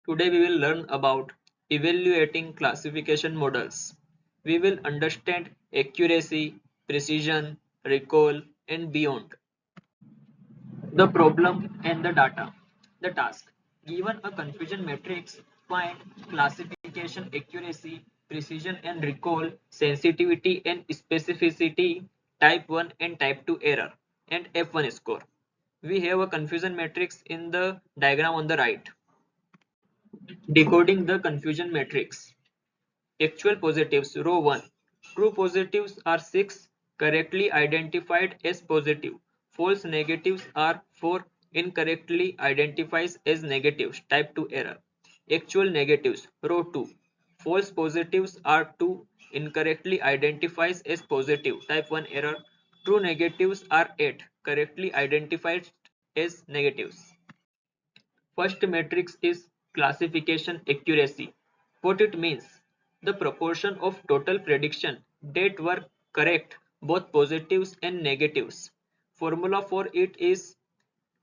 Today we will learn about evaluating classification models. We will understand accuracy, precision, recall, and beyond. The problem and the data. The task. Given a confusion matrix, find classification accuracy, precision and recall, sensitivity and specificity, type 1 and type 2 error, and F1 score. We have a confusion matrix in the diagram on the right. Decoding the confusion matrix. Actual positives, row 1. True positives are 6, correctly identified as positive. False negatives are 4, incorrectly identifies as negatives, type 2 error. Actual negatives, row 2. False positives are 2, incorrectly identifies as positive, type 1 error. True negatives are 8, correctly identified as negatives. First matrix is classification accuracy. What it means? The proportion of total prediction that were correct, both positives and negatives. Formula for it is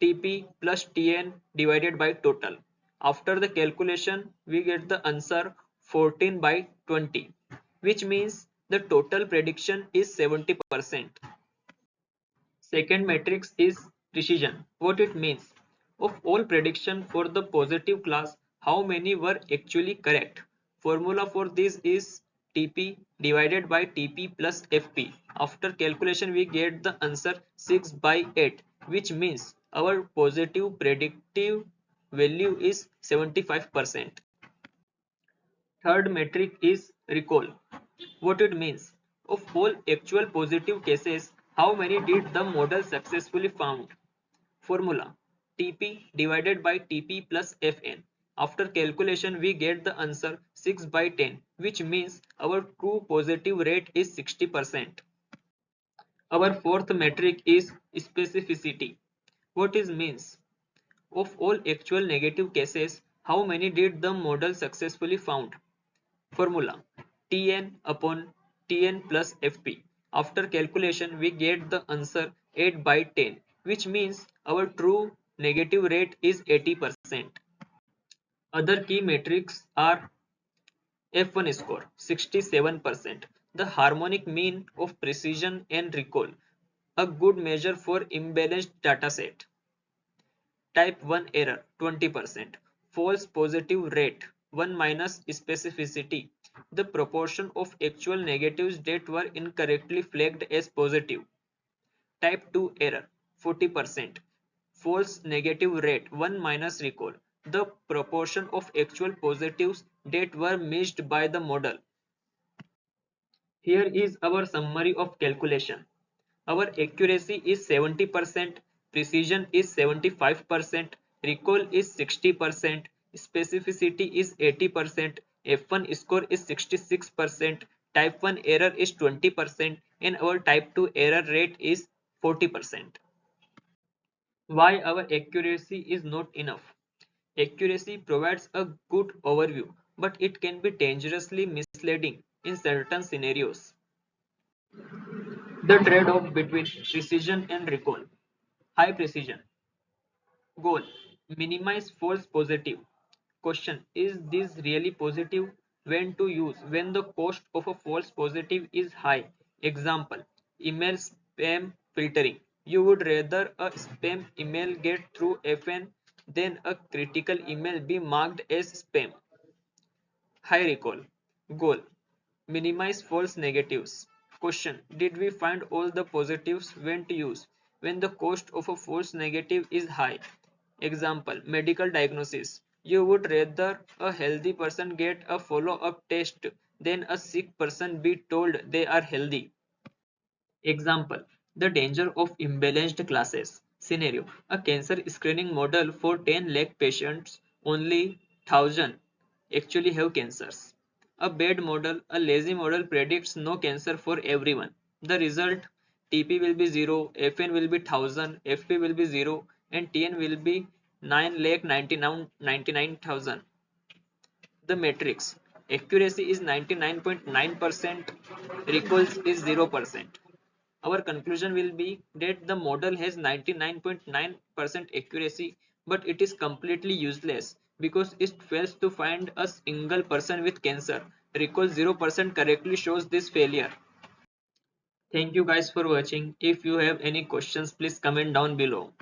TP plus TN divided by total. After the calculation, we get the answer 14 by 20, which means the total prediction is 70%. Second matrix is precision. What it means? Of all prediction for the positive class, how many were actually correct? Formula for this is TP divided by TP plus FP. After calculation, we get the answer 6 by 8, which means our positive predictive value is 75%. Third metric is recall. What it means? Of all actual positive cases, how many did the model successfully found? Formula TP divided by TP plus Fn. After calculation, we get the answer 6 by 10, which means our true positive rate is 60%. Our fourth metric is specificity. What it means? Of all actual negative cases, how many did the model successfully found? Formula Tn upon Tn plus Fp. After calculation, we get the answer 8 by 10, which means our true negative rate is 80%. Other key metrics are F1 score 67%, the harmonic mean of precision and recall, a good measure for imbalanced dataset. Type 1 error 20%. False positive rate 1 minus specificity. The proportion of actual negatives that were incorrectly flagged as positive. Type 2 error 40%. False negative rate 1 minus recall. The proportion of actual positives that were missed by the model. Here is our summary of calculation. Our accuracy is 70%, precision is 75%, recall is 60%, specificity is 80%, F1 score is 66%, type 1 error is 20%, and our type 2 error rate is 40%. Why our accuracy is not enough? Accuracy provides a good overview, but it can be dangerously misleading in certain scenarios. The trade-off between precision and recall. High precision. Goal. Minimize false positive. Question. Is this really positive? When to use? When the cost of a false positive is high. Example. Email spam filtering. You would rather a spam email get through FN than a critical email be marked as spam. High recall. Goal. Minimize false negatives. Question. Did we find all the positives when to use? When the cost of a false negative is high. Example. Medical diagnosis. You would rather a healthy person get a follow-up test than a sick person be told they are healthy. Example. The danger of imbalanced classes. Scenario. A cancer screening model for 10 lakh patients, only 1000 actually have cancers. A bad model, a lazy model predicts no cancer for everyone. The result, TP will be 0, FN will be 1000, FP will be 0, and TN will be 9,99,000. The matrix. Accuracy is 99.9%, recalls is 0%. Our conclusion will be that the model has 99.9% accuracy, but it is completely useless because it fails to find a single person with cancer. Recall 0% correctly shows this failure. Thank you guys for watching. If you have any questions, please comment down below.